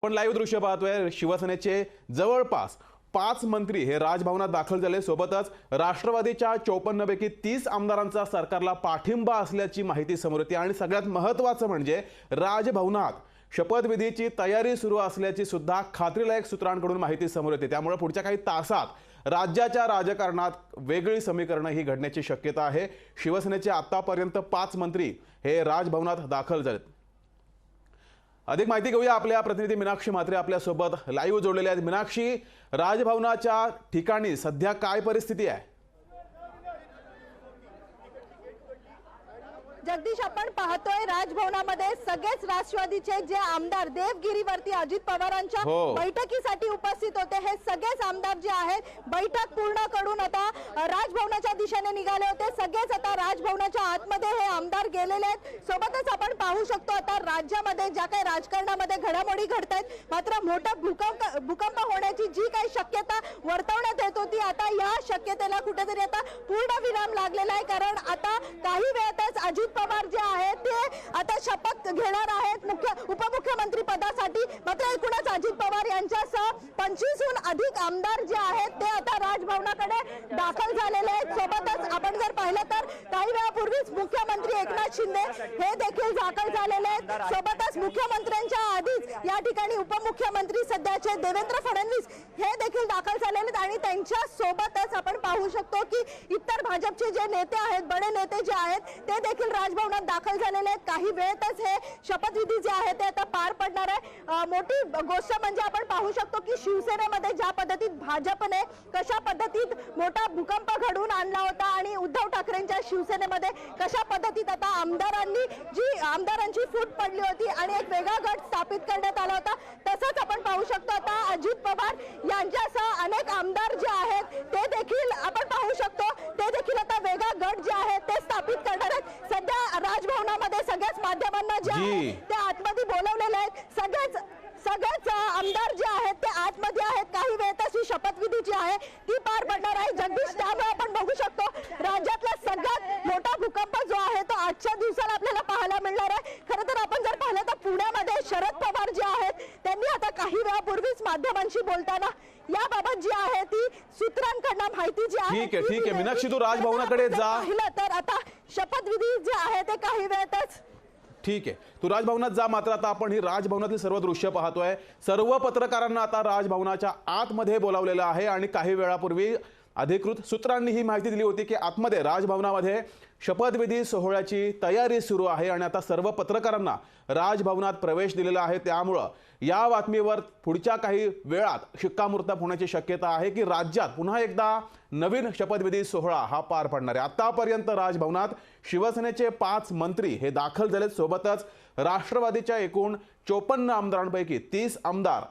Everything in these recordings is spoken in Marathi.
पण लाईव्ह दृश्य पाहतोय शिवसेनेचे जवळपास 5 मंत्री हे राजभवनात दाखल झाले। सोबतच राष्ट्रवादीच्या 54 पैकी 30 आमदारांचा सरकारला पाठिंबा असल्याची माहिती समोर येते आणि सगळ्यात महत्त्वाचं म्हणजे राजभवनात शपथविधीची तयारी सुरू असल्याची सुद्धा खात्रीलायक सूत्रांकडून माहिती समोर येते। त्यामुळे पुढच्या काही तासात राज्याच्या राजकारणात वेगळी समीकरणे ही घडण्याची शक्यता आहे। शिवसेनेचे आतापर्यंत 5 मंत्री हे राजभवनात दाखल झालेत। अधिक माहिती घेऊया, आपल्या प्रतिनिधी मीनाक्षी म्हात्रे आपल्या सोबत लाईव्ह जोडलेले आहेत। मीनाक्षी, राजभवनाच्या ठिकाणी सध्या काय परिस्थिती आहे? जगदीश, आपण पाहतोय राजभवनामध्ये सगळेच राष्ट्रवादीचे जे आमदार देवगिरीवरती अजित पवारांच्या बैठकीसाठी उपस्थित होते, हे सगळेच आमदार जे आहेत बैठक पूर्ण करून आता राजभवनाच्या दिशेने निघाले होते। सगळेच आता राजभवनाच्या आतमध्ये हे आमदार गेलेले आहेत। सोबतच आपण पाहू शकतो आता राज्यामध्ये ज्या काही राजकारणामध्ये घडामोडी घडतायत, मात्र मोठा भूकंप होण्याची जी काही शक्यता वर्तवण्यात येत होती, आता या शक्यतेला कुठेतरी आता पूर्ण विराम लागलेला आहे। कारण आता काही वेळातच अजित पवार जे आहेत ते आता शपथ घेणार आहेत उपमुख्यमंत्री पदासाठी। मात्र एकूणच अजित पवार यांच्यासह 25हून अधिक आमदार जे आहेत ते आता राजभवनाकडे दाखल झालेले आहेत। सोबतच आपण जर पाहिलं तर काही वेळापूर्वीच मुख्यमंत्री एकनाथ शिंदे हे देखील दाखल झालेले आहेत। सोबतच मुख्यमंत्र्यांच्या आधीच या ठिकाणी उपमुख्यमंत्री सध्याचे देवेंद्र फडणवीस हे देखील दाखल झालेले आहेत आणि त्यांच्या सोबतच आपण पाहू शकतो की इतर भाजपचे जे नेते आहेत, बडे नेते जे आहेत ते देखील राजभवनात दाखल झालेले आहेत। काही वेळातच हे शपथविधी जे आहे ते आता पार पडणार आहे। मोठी गोष्ट म्हणजे आपण पाहू शकतो की शिवसेनेमध्ये ज्या पद्धतीत भाजपने कशा पद्धतीत मोठा भूकंप घडवून आणला होता आणि उद्धव ठाकरेंच्या शिवसेनेमध्ये कशा पद्धतीत आता आमदारांची फूट पडली होती आणि एक वेगळा गट स्थापित करण्यात आला होता, तसंच आपण पाहू शकतो आता अजित पवार यांच्यासह अनेक आमदार जे आहेत ते देखील आपण पाहू शकतो ते देखील आता वेगळा गट जे आहे ते स्थापित करणार आहेत। सध्या राजभवनामध्ये सगळ्याच माध्यमांना जे आहे ते आतमध्ये बोलवलेले आहेत। सगळेच आमदार जे आहेत ते आतमध्ये आहेत। काही वेळातच ही शपथविधी जी आहे ती पार पडणार आहे। जगदीश, त्यामुळे आपण बघू शकतो राज्यातला सगळ्यात मोठा भूकंप जो आहे तो आजच्या दिवसाला आपल्याला पाहायला मिळणार आहे। खरं तर आपण जर पाहिलं तर पुण्यामध्ये शरद पवार जे आहेत त्यांनी आता काही वेळापूर्वीच माध्यमांशी बोलताना याबाबत जी आहे ती सूत्रांकडून माहिती जी आहे ठीक आहे मीनाक्षी, तू राजभवनाकडे जा। पाहिलं तर आता शपथविधी जे आहे ते काही वेळातच ठीक आहे, तू राजभवनात जा। मात्र आता आपण ही राजभवनातील सर्व दृश्य पाहतोय। सर्व पत्रकारांना आता राजभवनाच्या आतमध्ये बोलावलेलं आहे आणि काही वेळापूर्वी अधिकृत सूत्रांनी ही माहिती दिली होती की आतमध्ये राजभवनामध्ये शपथविधी सोहळ्याची तयारी सुरू आहे आणि आता सर्व पत्रकारांना राजभवनात प्रवेश दिलेला आहे। त्यामुळं या बातमीवर पुढच्या काही वेळात शिक्कामोर्तब होण्याची शक्यता आहे की राज्यात पुन्हा एकदा नवीन शपथविधी सोहळा हा पार पडणार आहे। आतापर्यंत राजभवनात शिवसेनेचे 5 मंत्री हे दाखल झालेत। सोबतच राष्ट्रवादीच्या एकूण 54 आमदारांपैकी 30 आमदार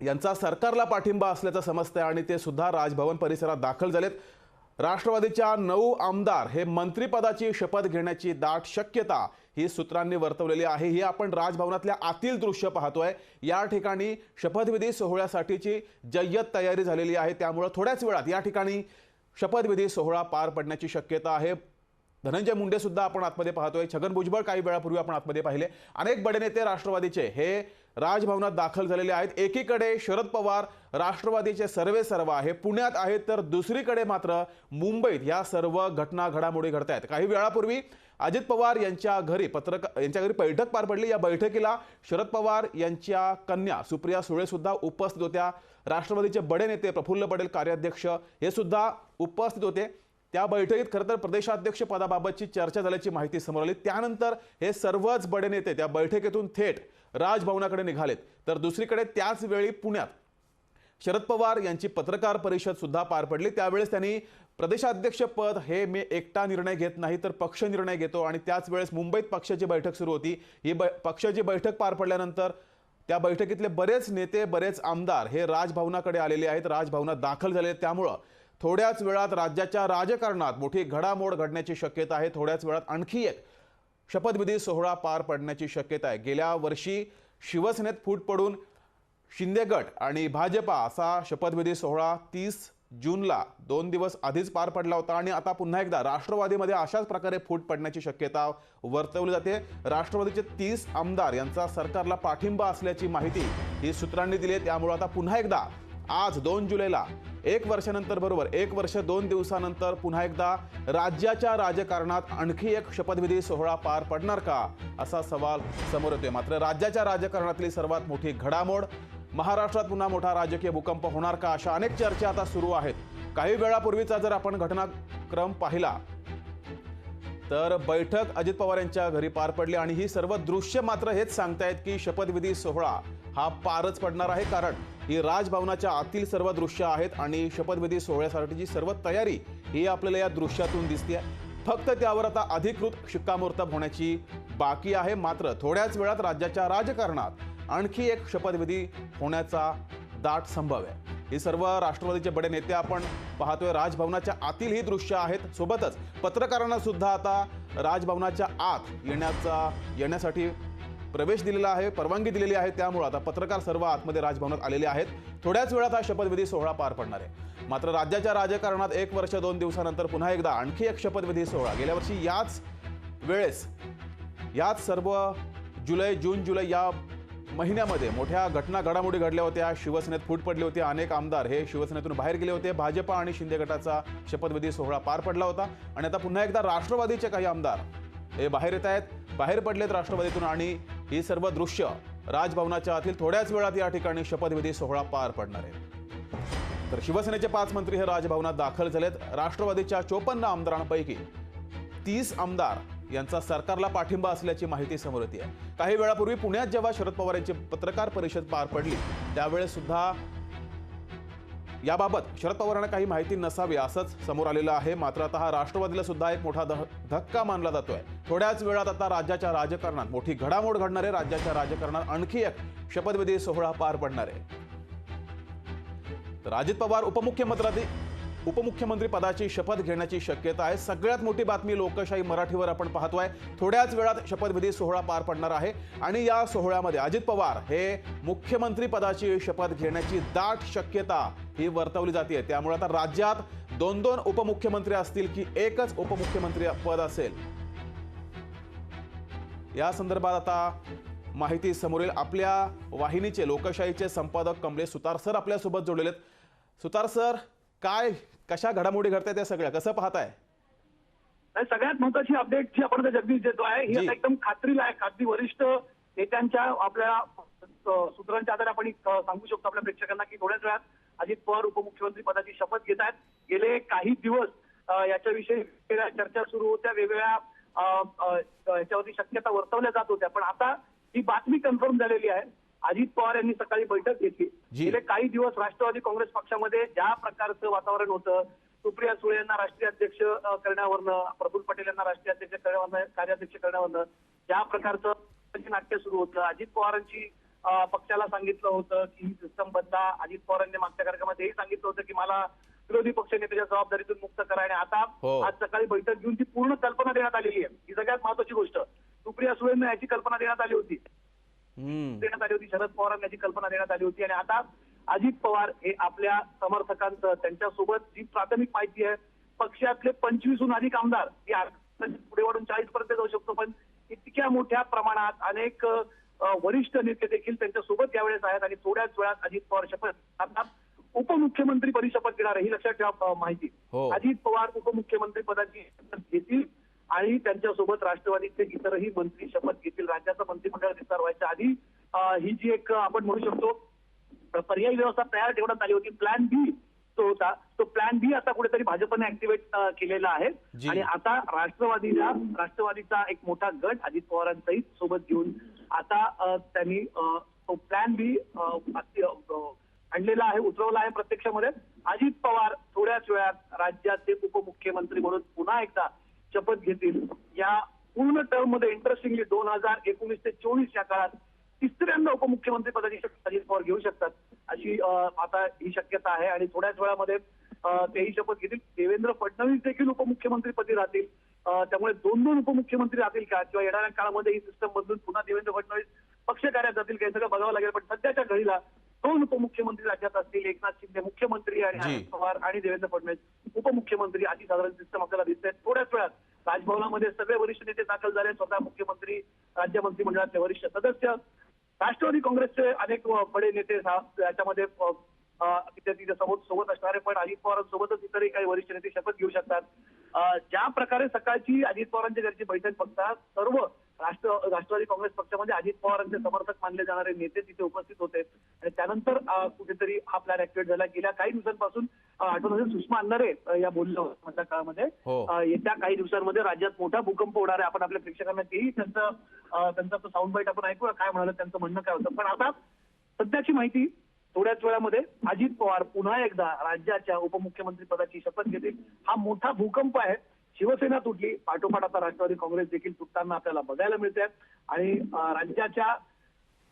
यांचा सरकारला पाठिंबा असल्याचं समजतंय आणि ते सुद्धा राजभवन परिसरात दाखल झालेत। राष्ट्रवादीच्या 9 आमदार हे मंत्रिपदाची शपथ घेण्याची दाट शक्यता ही सूत्रांनी वर्तवलेली आहे। ही आपण राजभवनातल्या आतील दृश्य पाहतोय। या ठिकाणी शपथविधी सोहळ्यासाठीची जय्यत तयारी झालेली आहे। त्यामुळे थोड्याच वेळात या ठिकाणी शपथविधी सोहळा पार पडण्याची शक्यता आहे। धनंजय मुंडे सुद्धा आपण आतमध्ये पाहतोय। छगन भुजबळ काही वेळापूर्वी आपण आतमध्ये पाहिले। अनेक बडे नेते राष्ट्रवादीचे हे राजभवनात दाखल झालेले आहेत। एकीकडे शरद पवार राष्ट्रवादीचे सर्वेसर्वा हे पुण्यात आहेत, तर दुसरीकडे मात्र मुंबईत या सर्व घटना घडामोडी घडत आहेत। काही वेळापूर्वी अजित पवार यांच्या घरी बैठक पार पडली। या बैठकीला शरद पवार यांच्या कन्या सुप्रिया सुळे सुद्धा उपस्थित होत्या। राष्ट्रवादीचे बडे नेते प्रफुल्ल पटेल कार्याध्यक्ष हे सुद्धा उपस्थित होते। त्या बैठकीत खरं तर प्रदेशाध्यक्ष पदाबाबतची चर्चा झाल्याची माहिती समोर आली। त्यानंतर हे सर्वच बडे नेते त्या बैठकीतून थेट राजभवनाकडे निघालेत। तर दुसरीकडे त्याच वेळी पुण्यात शरद पवार यांची पत्रकार परिषद सुद्धा पार पडली। त्यावेळेस त्यांनी प्रदेशाध्यक्ष पद हे मी एकटा निर्णय घेत नाही तर पक्ष निर्णय घेतो आणि त्याच वेळेस मुंबईत पक्षाची बैठक सुरू होती। ही पक्षाची बैठक पार पडल्यानंतर त्या बैठकीतले बरेच नेते बरेच आमदार हे राजभवनाकडे आलेले आहेत, राजभवनात दाखल झाले। त्यामुळं थोड्याच वेळात राज्याच्या राजकारणात मोठी घडामोड घडण्याची शक्यता आहे। थोड्याच वेळात आणखी एक शपथविधी सोहळा पार पडण्याची शक्यता आहे। गेल्या वर्षी शिवसेनेत फूट पडून शिंदे गट आणि भाजपा असा शपथविधी सोहळा 30 जूनला 2 दिवस आधीच पार पडला होता आणि आता पुन्हा एकदा राष्ट्रवादीमध्ये अशाच प्रकारे फूट पडण्याची शक्यता वर्तवली जाते। राष्ट्रवादीचे 30 आमदार यांचा सरकारला पाठिंबा असल्याची माहिती ही सूत्रांनी दिली आहे। त्यामुळे आता पुन्हा एकदा आज 2 जुलैला 1 वर्षानंतर, बरोबर 1 वर्ष 2 दिवसानंतर पुन्हा एकदा राज्याच्या राजकारणात आणखी एक शपथविधी सोहळा पार पडणार का, असा सवाल समोर येतोय। मात्र राज्याच्या राजकारणातली सर्वात मोठी घडामोड, महाराष्ट्रात पुन्हा मोठा राजकीय भूकंप होणार का, अशा अनेक चर्चा आता सुरू आहेत। काही वेळापूर्वीचा जर आपण घटनाक्रम पाहिला तर बैठक अजित पवार यांच्या घरी पार पडली आणि ही सर्व दृश्य मात्र हेच सांगतायत की शपथविधी सोहळा हा पारच पडणार आहे। कारण ही राजभवनाच्या आतील सर्व दृश्य आहेत आणि शपथविधी सोहळ्यासाठीची सर्व तयारी ही आपल्याला या दृश्यातून दिसते। फक्त त्यावर आता अधिकृत शिक्कामोर्तब होण्याची बाकी आहे। मात्र थोड्याच वेळात राज्याच्या राजकारणात आणखी एक शपथविधी होण्याचा दाट संभव आहे। ही सर्व राष्ट्रवादीचे बडे नेते आपण पाहतोय। राजभवनाच्या आतील ही दृश्य आहेत। सोबतच पत्रकारांना सुद्धा आता राजभवनाच्या आत येण्यासाठी प्रवेश दिलेला आहे, परवानगी दिलेली आहे। त्यामुळे आता पत्रकार सर्व आतमध्ये राजभवनात आलेले आहेत। थोड्याच वेळात हा शपथविधी सोहळा पार पडणार आहे। मात्र राज्याच्या राजकारणात 1 वर्ष 2 दिवसानंतर पुन्हा एकदा आणखी एक शपथविधी सोहळा। गेल्या वर्षी याच वेळेस याच सर्व जून जुलै या महिन्यामध्ये मोठ्या घडामोडी घडल्या होत्या। शिवसेनेत फूट पडली होती, अनेक आमदार हे शिवसेनेतून बाहेर गेले होते। भाजपा आणि शिंदे गटाचा शपथविधी सोहळा पार पडला होता आणि आता पुन्हा एकदा राष्ट्रवादीचे काही आमदार हे बाहेर येत आहेत, बाहेर पडलेत राष्ट्रवादीतून आणि ही सर्व दृश्य राजभवनाच्या आतील थोड्याच वेळात या ठिकाणी शपथविधी सोहळा पार पडणार आहे। तर शिवसेनेचे 5 मंत्री हे राजभवनात दाखल झालेत। राष्ट्रवादीच्या 54 आमदारांपैकी 30 आमदार यांचा सरकारला पाठिंबा असल्याची माहिती समोर येते आहे। काही वेळापूर्वी पुण्यात जेव्हा शरद पवार यांची पत्रकार परिषद पार पडली त्यावेळेस सुद्धा याबाबत शरद पवारांना काही माहिती नसावी असंच समोर आलेलं आहे। मात्र आता हा राष्ट्रवादीला सुद्धा एक मोठा धक्का मानला जातोय। थोड्याच वेळात आता राज्याच्या राजकारणात मोठी घडामोड घडणार आहे। राज्याच्या राजकारणात आणखी एक शपथविधी सोहळा पार पडणार आहे। तर अजित पवार उपमुख्यमंत्री पदाची शपथ घेण्याची शक्यता आहे। सगळ्यात मोठी बातमी लोकशाही मराठीवर आपण पाहतोय। थोड्याच वेळात शपथविधी सोहळा पार पडणार आहे आणि या सोहळ्यामध्ये अजित पवार हे मुख्यमंत्री पदाची शपथ घेण्याची दाट शक्यता ही वर्तवली जाते। त्यामुळे आता राज्यात 2-2 उपमुख्यमंत्री असतील की एकच उपमुख्यमंत्री पद असेल, या संदर्भात आता माहिती समोर येईल। आपल्या वाहिनीचे लोकशाहीचे संपादक कमलेश सुतार सर आपल्यासोबत जोडलेले आहेत। सुतार सर, कशा घडामोडी घडतायत त्या सगळ्या कसं पाहताय? सगळ्यात महत्वाची अपडेट जी आपण जगदीश देतो आहे ही आता एकदम खात्रीला आहे। खात्री वरिष्ठ नेत्यांच्या आपल्या सूत्रांच्या आधारे आपण सांगू शकतो आपल्या प्रेक्षकांना की थोड्याच वेळात अजित पवार उपमुख्यमंत्री पदाची शपथ घेत आहेत। गेले काही दिवस याच्याविषयी वेगवेगळ्या चर्चा सुरू होत्या, वेगवेगळ्या याच्यावरती शक्यता वर्तवल्या जात होत्या, पण आता ही बातमी कन्फर्म झालेली आहे। अजित पवार यांनी सकाळी बैठक घेतली। गेले काही दिवस राष्ट्रवादी काँग्रेस पक्षामध्ये ज्या प्रकारचं वातावरण होतं, सुप्रिया सुळे यांना राष्ट्रीय अध्यक्ष करण्यावरनं, प्रफुल्ल पटेल यांना राष्ट्रीय अध्यक्ष करण्यावरनं, कार्याध्यक्ष करण्यावरनं ज्या प्रकारचं नाट्य सुरू होतं, अजित पवारांची पक्षाला सांगितलं होतं की ही सिस्टम बदला। अजित पवारांनी मागच्या कार्यक्रमात हेही सांगितलं होतं की मला विरोधी पक्षनेत्याच्या जबाबदारीतून मुक्त करा आणि आता आज सकाळी बैठक घेऊन ती पूर्ण कल्पना देण्यात आलेली आहे। ही सगळ्यात महत्वाची गोष्ट। सुप्रिया सुळेंना याची कल्पना देण्यात आली होती, शरद पवारांना याची कल्पना देण्यात आली होती आणि आता अजित पवार हे आपल्या समर्थकांचं, त्यांच्यासोबत जी प्राथमिक माहिती आहे, पक्षातले 25हून अधिक आमदार पुढे वाढून 40 पर्यंत जाऊ शकतो, पण इतक्या मोठ्या प्रमाणात अनेक वरिष्ठ नेते देखील त्यांच्यासोबत यावेळेस आहेत आणि थोड्याच वेळात अजित पवार शपथ आता उपमुख्यमंत्री पदी शपथ घेणार आहे। ही लक्षात ठेवा माहिती। अजित पवार उपमुख्यमंत्री पदाची शपथ घेतील आणि त्यांच्यासोबत राष्ट्रवादीचे इतरही मंत्री शपथ घेतील। राज्याचं मंत्रिमंडळ विस्तार व्हायच्या आधी ही जी एक आपण म्हणू शकतो पर्यायी व्यवस्था तयार ठेवण्यात आली होती, प्लॅन बी जो होता, तो प्लॅन बी आता कुठेतरी भाजपने ऍक्टिव्हेट केलेला आहे आणि आता राष्ट्रवादीचा एक मोठा गट अजित पवारांसहित सोबत घेऊन आता त्यांनी तो प्लॅन बी आणलेला आहे, उतरवला आहे प्रत्यक्षामध्ये। अजित पवार थोड्याच वेळात राज्याचे उपमुख्यमंत्री म्हणून पुन्हा एकदा शपथ घेतील। या पूर्ण टर्म मध्ये इंटरेस्टिंगली 2019 ते 24 या काळात तिसऱ्यांदा उपमुख्यमंत्री पदाची शपथ अजित पवार घेऊ शकतात अशी आता ही शक्यता आहे आणि थोड्याच वेळामध्ये तेही शपथ घेतील। देवेंद्र फडणवीस देखील उपमुख्यमंत्रीपदी राहतील, त्यामुळे 2-2 उपमुख्यमंत्री राहतील का किंवा येणाऱ्या काळामध्ये ही सिस्टम बदलून पुन्हा देवेंद्र फडणवीस पक्ष कार्यात जातील का हे सगळं बघावं लागेल। पण सध्याच्या घडीला दोन उपमुख्यमंत्री राज्यात असतील, एकनाथ शिंदे मुख्यमंत्री आणि जी. अजित पवार आणि देवेंद्र फडणवीस उपमुख्यमंत्री अशी साधारण सिस्टम आपल्याला दिसते. थोड्याच वेळात राजभवनामध्ये सगळे वरिष्ठ नेते दाखल झाले. स्वतः मुख्यमंत्री, राज्य मंत्रिमंडळाचे वरिष्ठ सदस्य, राष्ट्रवादी काँग्रेसचे अनेक बडे नेते याच्यामध्ये तिथे सोबत असणारे, पण अजित पवारांसोबतच इतरही काही वरिष्ठ नेते शपथ घेऊ शकतात. ज्या प्रकारे सकाळची अजित पवारांच्या घरची बैठक बघता सर्व राष्ट्रवादी काँग्रेस पक्षामध्ये अजित पवारांचे समर्थक मानले जाणारे नेते तिथे उपस्थित होते आणि त्यानंतर कुठेतरी हा प्लॅन ऍक्टिव्हेट झाला. गेल्या काही दिवसांपासून आठवण असेल सुषमा अंधारे या बोलल्या मधल्या काळामध्ये येत्या काही दिवसांमध्ये राज्यात मोठा भूकंप होणार आहे. आपण आपल्या प्रेक्षकांना तेही त्यांचा तो साऊंड बाईट आपण ऐकूया काय म्हणाले, त्यांचं म्हणणं काय होतं. पण आता सध्याची माहिती, थोड्याच वेळामध्ये अजित पवार पुन्हा एकदा राज्याच्या उपमुख्यमंत्री पदाची शपथ घेतील. हा मोठा भूकंप आहे. शिवसेना तुटली, पाठोपाठ आता राष्ट्रवादी काँग्रेस देखील तुटताना आपल्याला बघायला मिळते आणि राज्याच्या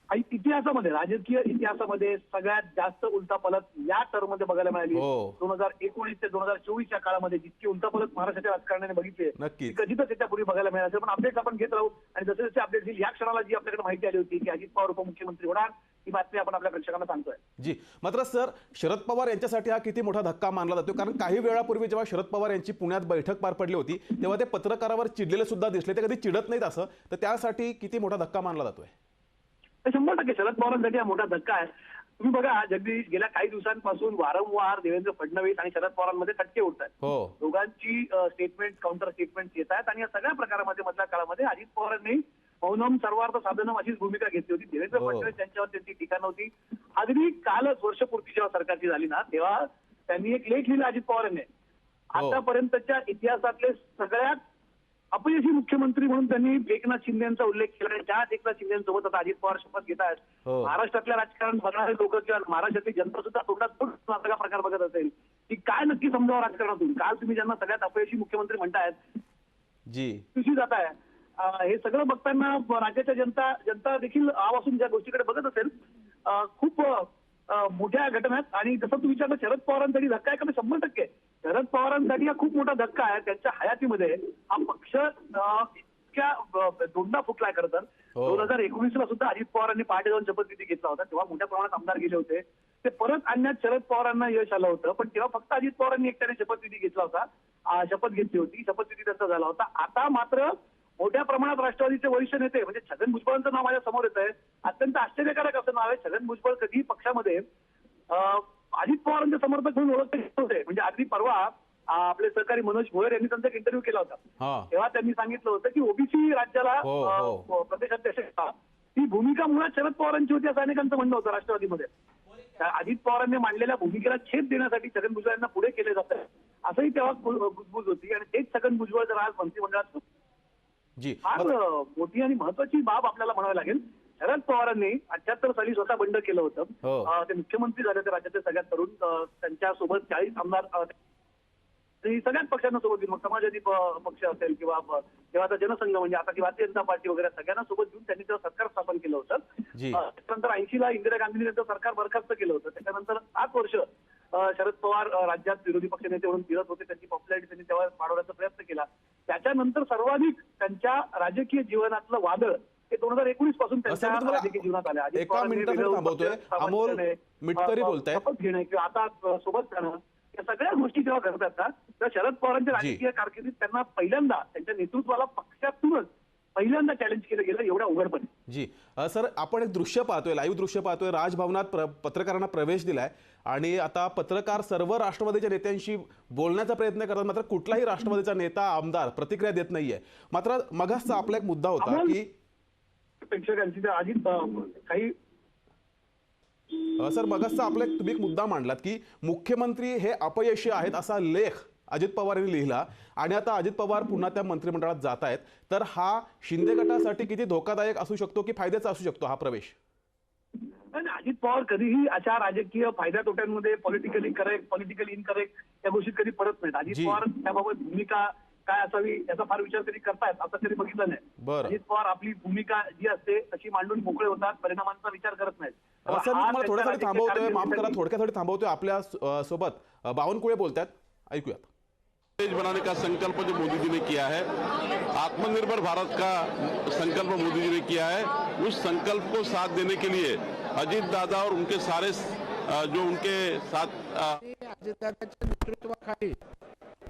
इतिहासामध्ये, राजकीय इतिहासामध्ये सगळ्यात जास्त उलटापलट या टर्म मध्ये बघायला मिळाली. 2019 ते 2024 या काळामध्ये जितकी उलटापलट महाराष्ट्राच्या राजकारणाने बघितली ती कधीच त्याच्यापूर्वी बघायला मिळाली. पण अपडेट्स आपण घेत राहू आणि जसे जसे अपडेट येईल, या क्षणाला जी आपल्याकडे माहिती आली होती की अजित पवार उपमुख्यमंत्री होणार, ही बातमी आपण आपल्या प्रेक्षकांना सांगतोय. जी, मात्र सर, शरद पवार यांच्यासाठी हा किती मोठा धक्का मानला जातो? कारण काही वेळापूर्वी जेव्हा शरद पवार यांची पुण्यात बैठक पार पडली होती तेव्हा ते पत्रकारावर चिडलेले सुद्धा दिसले. ते कधी चिडत नाहीत असं, तर त्यासाठी किती मोठा धक्का मानला जातोय? 100% शरद पवारांसाठी हा मोठा धक्का आहे. तुम्ही बघा, जगदीश, गेल्या काही दिवसांपासून वारंवार देवेंद्र फडणवीस आणि शरद पवारांमध्ये खटके उडत आहेत. दोघांची स्टेटमेंट, काउंटर स्टेटमेंट येत आहेत आणि या सगळ्या प्रकारामध्ये मधल्या काळामध्ये अजित पवारांनी मौनम सर्वार्थ साधनम अशीच भूमिका घेतली होती. देवेंद्र फडणवीस यांच्यावर त्यांची टीका नव्हती. अगदी कालच वर्षपूर्ती जेव्हा सरकारची झाली ना, तेव्हा त्यांनी एक लेख लिहिला अजित पवारांनी. आतापर्यंतच्या इतिहासातले सगळ्यात अपयशी मुख्यमंत्री म्हणून त्यांनी एकनाथ शिंदे यांचा उल्लेख केला. त्याच एकनाथ शिंदेसोबत आता अजित पवार शपथ घेत आहेत. महाराष्ट्रातल्या राजकारण बघणारे लोक किंवा महाराष्ट्रातली जनता सुद्धा तोंडात सगळा प्रकार बघत असेल की काय नक्की समजावं राजकारणातून. काल तुम्ही ज्यांना सगळ्यात अपयशी मुख्यमंत्री म्हणतायत तुझी जात आहे, हे सगळं बघताना राज्याच्या जनता देखील आवासून ज्या गोष्टीकडे बघत असेल, खूप मोठ्या घटना आहेत. आणि जसं तुम्ही विचारलं शरद पवारांसाठी धक्का आहे का, 100% शरद पवारांसाठी हा खूप मोठा धक्का आहे. त्यांच्या हयातीमध्ये हा पक्ष इतक्या दोनदा फुटलाय. खरं तर 2019 ला सुद्धा अजित पवारांनी पहाटे जाऊन शपथविधी घेतला होता, तेव्हा मोठ्या प्रमाणात आमदार गेले होते. ते परत आणण्यात शरद पवारांना यश आलं होतं, पण तेव्हा फक्त अजित पवारांनी एकट्याने शपथविधी घेतला होता, शपथ घेतली होती, शपथविधी त्यांचा झाला होता. आता मात्र मोठ्या प्रमाणात राष्ट्रवादीचे वरिष्ठ नेते म्हणजे छगन भुजबळांचं नाव माझ्या समोर येत आहे. अत्यंत आश्चर्यकारक असं नाव आहे. छगन भुजबळ कधी पक्षामध्ये अजित पवारांचे समर्थक म्हणून ओळखले होते. म्हणजे अगदी परवा आपले सहकारी मनोज भोयर यांनी त्यांचा एक इंटरव्ह्यू केला होता. तेव्हा त्यांनी सांगितलं होतं की ओबीसी राज्याला प्रदेशाध्यक्ष ही भूमिका मुळात शरद पवारांची होती असं अनेकांचं म्हणणं होतं राष्ट्रवादीमध्ये. अजित पवारांनी मांडलेल्या भूमिकेला छेद देण्यासाठी छगन भुजबळ यांना पुढे केले जात आहे असंही तेव्हा गुजबूज होती. आणि तेच छगन भुजबळ जर आज मंत्रिमंडळात फार मोठी आणि महत्वाची बाब आपल्याला म्हणावी लागेल. शरद पवारांनी 78 साली स्वतः बंड केलं होतं. ते मुख्यमंत्री झाले, ते राज्याचे सगळ्यात तरुण, त्यांच्यासोबत 40 आमदार सगळ्याच पक्षांना सोबत घेऊन, मग समाजवादी पक्ष असेल किंवा तेव्हा आता जनसंघ म्हणजे आता भारतीय जनता पार्टी वगैरे सगळ्यांना सोबत घेऊन त्यांनी तेव्हा सरकार स्थापन केलं होतं. त्यानंतर 80 ला इंदिरा गांधींनी त्यांचं सरकार बरखास्त केलं होतं. त्याच्यानंतर 7 वर्ष शरद पवार राज्यात विरोधी पक्ष नेते म्हणून फिरत होते. त्यांची पॉप्युलॅरिटी त्यांनी तेव्हा वाढवण्याचा प्रयत्न केला. त्याच्यानंतर सर्वाधिक त्यांच्या राजकीय जीवनातलं वादळ हे 2019 पासून त्यांच्या राजकीय जीवनात आले. शपथ घेणं किंवा आता सोबत जाणं, या सगळ्या गोष्टी जेव्हा घडतात ना, तेव्हा शरद पवारांच्या राजकीय कारकिर्दीत त्यांना पहिल्यांदा त्यांच्या नेतृत्वाला पक्षातूनच पहिल्यांदा चॅलेंज केलं गेलं एवढ्या उघडपणे. जी सर, आपण एक दृश्य पाहतोय, लाईव्ह दृश्य पाहतोय. राजभवनात पत्रकारांना प्रवेश दिलाय आणि आता पत्रकार सर्व राष्ट्रवादीच्या नेत्यांशी बोलण्याचा प्रयत्न करतात, मात्र कुठलाही राष्ट्रवादीचा नेता आमदार प्रतिक्रिया देत नाहीये. मात्र मगाचा आपला एक मुद्दा होता की प्रेक्षकांची अजित काही सर मगाचा आपला तुम्ही एक मुद्दा मांडलात की मुख्यमंत्री हे अपयशी आहेत असा लेख अजित पवार यांनी लिहिला आणि आता अजित पवार पुन्हा त्या मंत्रिमंडळात जात आहेत. तर हा शिंदे गटासाठी किती धोकादायक असू शकतो की फायद्याचा असू शकतो हा प्रवेश? अजित पवार कधीही अशा राजकीय फायद्या तोट्यांमध्ये पॉलिटिकली करेक्ट, पॉलिटिकली इनकरेक्ट या गोष्टीत कधी पडत नाहीत. अजित पवार त्याबाबत भूमिका काय असावी याचा फार विचार कधी करतायत असं कधी बघितलं नाही. अजित पवार आपली भूमिका जी असते तशी मांडून मोकळे होतात, परिणामांचा विचार करत नाहीत. सर मी तुम्हाला थोड्यासाठी थांबवतोय, माफ करा, थोडक्यासाठी थांबवतोय. आपल्या सोबत बावनकुळे बोलतात, ऐकूयात. देश बनाने का संकल्प जो मोदी जी ने किया है, आत्मनिर्भर भारत का संकल्प मोदी जी ने किया है, उस संकल्प को साथ देने के लिए अजित दादा और उनके सारे जो उनके साथ अजितदादांच्या नेतृत्वाखाली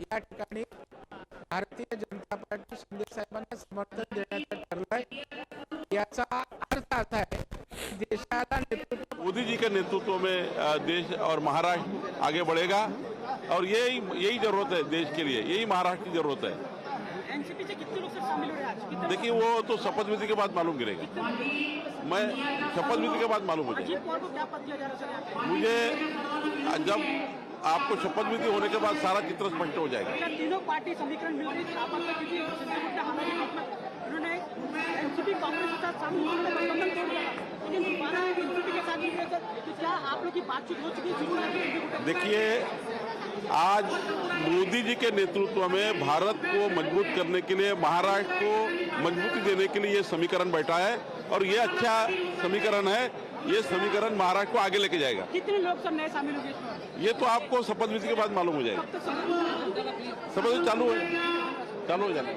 या ठिकाणी भारतीय जनता पार्टी शिंदे साहेबांना समर्थन देण्याचं ठरलंय। याचा अर्थ असा आहे की देशाला नेतृत्व मोदी जी के नेतृत्व में देश और महाराष्ट्र आगे बढ़ेगा और यही जरूरत है देश के लिए, यही महाराष्ट्र की जरूरत है। एनसीपी से कितने लोग सर शामिल हो रहे हैं आज? कितने? देखिए वो तो शपथ विधि के बाद मालूम गिरेगी। मैं शपथ विधि के बाद मालूम हो जाएगा। अजीत पवार को क्या पद दिया जा रहा है सर यहाँ पे? मुझे जब आपको शपथ विधि होने के बाद सारा चित्र स्पष्ट हो जाएगा। क्या तीनों पार्टी समीकरण मिल रही थी आप आपका किसी संजय गुप्ता हमारे ग्रुप में उन्होंने एनसीपी कांग्रेस के साथ शामिल होने का गठबंधन तोड़ दिया, लेकिन दोबारा एनसीपी के साथ मिल रहे सर, तो क्या आप लोग की बातचीत हो चुकी है? देखिए आज मोदी जी के नेतृत्व में भारत को मजबूत करने के लिए, महाराष्ट्र को मजबूती देने के लिए ये समीकरण बैठा है और ये अच्छा समीकरण है। ये समीकरण महाराष्ट्र को आगे लेके जाएगा। कितने लोग सर नए शामिल होंगे इसमें? ये तो आपको शपथ विधि के बाद मालूम हो जाएगा। कब तक शामिल? शपथ विधि चालू हो जाएगा।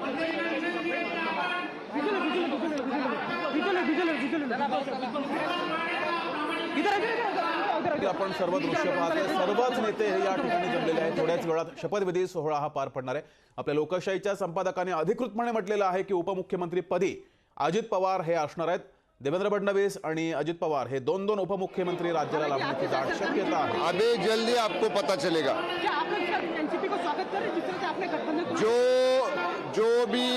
आपण सर्व दृश्य पाहतोय, सर्वच नेते हे या ठिकाणी जमलेले आहेत। थोड्याच वेळात शपथविधी सोहळा हा पार पडणार आहे। आपल्या लोकशाहीच्या संपादकाने अधिकृतपणे म्हटलेलं आहे की उपमुख्यमंत्री पदी अजित पवार हे असणार आहेत। देवेंद्र फडणवीस आणि अजित पवार हे दोन दोन उपमुख्यमंत्री राज्याला लाभण्याची दाट शक्यता आहे। अभी जल्दी आपको पता चलेगा। क्या आप लोग सर एनसीपी को स्वागत कर रहे हैं जिस तरह से आपने गठबंधन जो भी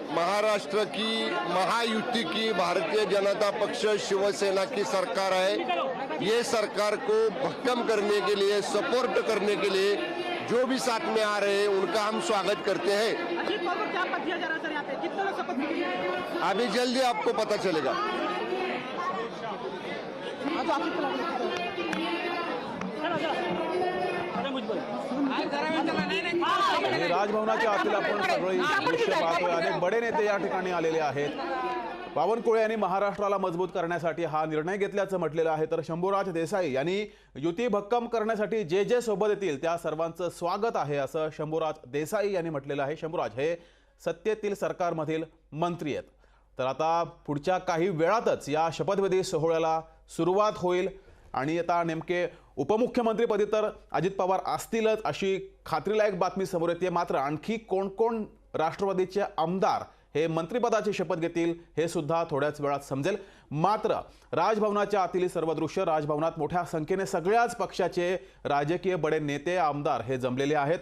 महाराष्ट्र की महायुति की भारतीय जनता पक्ष शिवसेना की सरकार है, ये सरकार को भक्कम करने के लिए, सपोर्ट करने के लिए जो भी साथ में आ रहे हैं उनका हम स्वागत करते हैं। अजीत पवार को क्या पद दिया जा रहा है सर यहाँ पे? कितने लोग शपथ लेंगे? अभी जल्दी आपको पता चलेगा। आणि राजभवनाच्या आतील आपण सगळी दृश्य पाहतोय। अनेक बडे नेते या ठिकाणी आलेले आहेत। बावनकुळे यांनी महाराष्ट्राला मजबूत करण्यासाठी हा निर्णय घेतल्याचं म्हटलेलं आहे, तर शंभूराज देसाई यांनी युती भक्कम करण्यासाठी जे जे सोबत येतील त्या सर्वांचं स्वागत आहे असं शंभूराज देसाई यांनी म्हटलेलं आहे। शंभूराज हे सत्तेतील सरकारमधील मंत्री आहेत। तर आता पुढच्या काही वेळातच या शपथविधी सोहळ्याला सुरुवात होईल आणि आता नेमके उपमुख्यमंत्रीपदी तर अजित पवार असतीलच अशी खात्रीलायक बातमी समोर येते। मात्र आणखी कोण कोण राष्ट्रवादीचे आमदार हे मंत्रिपदाची शपथ घेतील हे सुद्धा थोड्याच वेळात समजेल। मात्र राजभवनाच्या आतील सर्व दृश्य, राजभवनात मोठ्या संख्येने सगळ्याच पक्षाचे राजकीय बडे नेते आमदार हे जमलेले आहेत।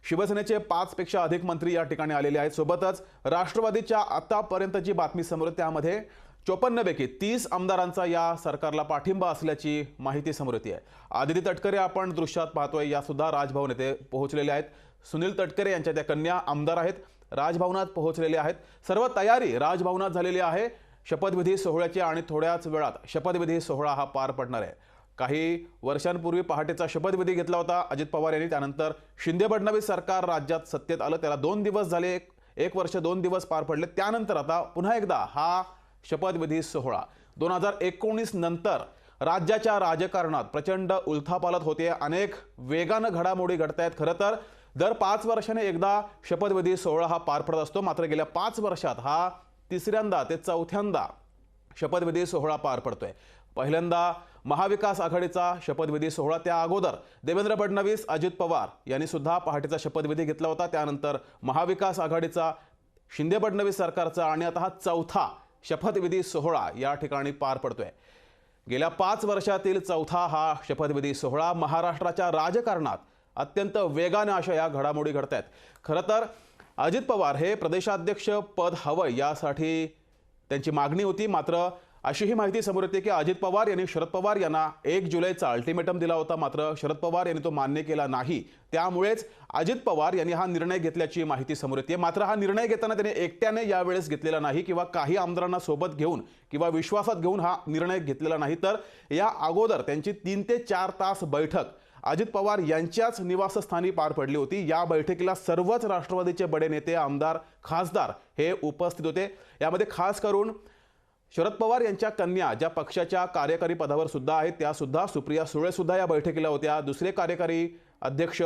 शिवसेनेचे 5 पेक्षा अधिक मंत्री या ठिकाणी आलेले आहेत। सोबतच राष्ट्रवादीच्या आतापर्यंतची बातमी समोर त्यामध्ये 54 पैकी 30 आमदारांचा या सरकारला पाठिंबा असल्याची माहिती समोर येते आहे। आदिती तटकरे आपण दृश्यात पाहतोय, या सुद्धा राजभवन येथे पोहोचलेले आहेत। सुनील तटकरे यांच्या त्या कन्या आमदार आहेत, राजभवनात पोहोचलेले आहेत। सर्व तयारी राजभवनात झालेली आहे शपथविधी सोहळ्याची आणि थोड्याच वेळात शपथविधी सोहळा हा पार पडणार आहे। काही वर्षांपूर्वी पहाटेचा शपथविधी घेतला होता अजित पवार यांनी, त्यानंतर शिंदे फडणवीस सरकार राज्यात सत्तेत आलं, त्याला 2 दिवस झाले, 1 वर्ष 2 दिवस पार पडले। त्यानंतर आता पुन्हा एकदा हा शपथविधी सोहळा 2019 नंतर राज्याच्या राजकारणात प्रचंड उलथापालथ होते, अनेक वेगानं घडामोडी घडतायत। खरं तर दर 5 वर्षाने एकदा शपथविधी सोहळा हा पार पडत असतो, मात्र गेल्या 5 वर्षात हा तिसऱ्यांदा ते चौथ्यांदा शपथविधी सोहळा पार पडतोय। पहिल्यांदा महाविकास आघाडीचा शपथविधी सोहळा, त्या अगोदर देवेंद्र फडणवीस, अजित पवार यांनी सुद्धा पहाटेचा शपथविधी घेतला होता। त्यानंतर महाविकास आघाडीचा, शिंदे फडणवीस सरकारचा आणि आता हा चौथा शपथविधी सोहळा या ठिकाणी पार पडतोय। गेल्या 5 वर्षातील चौथा हा शपथविधी सोहळा महाराष्ट्राच्या राजकारणात अत्यंत वेगाने अशा या घडामोडी घडतायत। खरं तर अजित पवार हे प्रदेशाध्यक्ष पद हवं यासाठी त्यांची मागणी होती, मात्र अशी ही माहिती समोर येते की अजित पवार यांनी शरद पवार यांना 1 जुलैचा अल्टिमेटम दिला होता, मात्र शरद पवार यांनी तो मान्य केला नाही। त्यामुळेच अजित पवार यांनी हा निर्णय घेतल्याची माहिती समोर येते। मात्र हा निर्णय घेताना त्यांनी एकट्याने यावेळेस घेतलेला नाही किंवा काही आमदारांना सोबत घेऊन किंवा विश्वासात घेऊन हा निर्णय घेतलेला नाही, तर या अगोदर त्यांची 3 ते 4 तास बैठक अजित पवार यांच्याच निवासस्थानी पार पडली होती। या बैठकीला सर्वच राष्ट्रवादीचे बडे नेते, आमदार, खासदार हे उपस्थित होते। यामध्ये खास करून शरद पवार यांच्या कन्या ज्या पक्षाच्या कार्यकारी पदावर सुद्धा आहेत त्या सुद्धा, सुप्रिया सुळे सुद्धा या बैठकीला होत्या। दुसरे कार्यकारी अध्यक्ष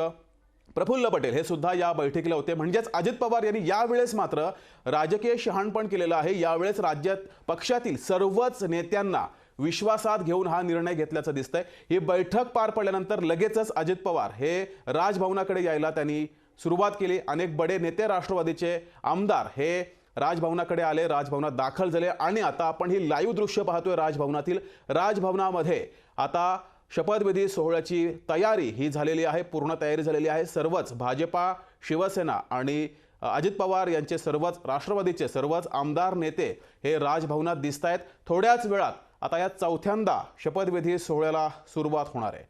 प्रफुल्ल पटेल हे सुद्धा या बैठकीला होते. म्हणजेच अजित पवार यांनी यावेळेस मात्र राजकीय शहाणपण केलेलं आहे. यावेळेस राज्यात पक्षातील सर्वच नेत्यांना विश्वासात घेऊन हा निर्णय घेतल्याचं दिसतंय. ही बैठक पार पडल्यानंतर लगेचच अजित पवार हे राजभवनाकडे यायला त्यांनी सुरुवात केली. अनेक बडे नेते राष्ट्रवादीचे आमदार हे राजभवनाकडे आले, राजभवनात दाखल झाले आणि आता आपण ही लाईव्ह दृश्य पाहतोय राजभवनातील. राजभवनामध्ये आता शपथविधी सोहळ्याची तयारी ही झालेली आहे, पूर्ण तयारी झालेली आहे. सर्वच भाजपा, शिवसेना आणि अजित पवार यांचे सर्वच राष्ट्रवादीचे सर्वच आमदार नेते हे राजभवनात दिसत आहेत. थोड्याच वेळात आता या चौथ्यांदा शपथविधी सोहळ्याला सुरुवात होणार आहे.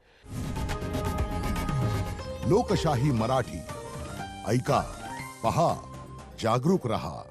लोकशाही मराठी ऐका, पहा, जागरूक रहा.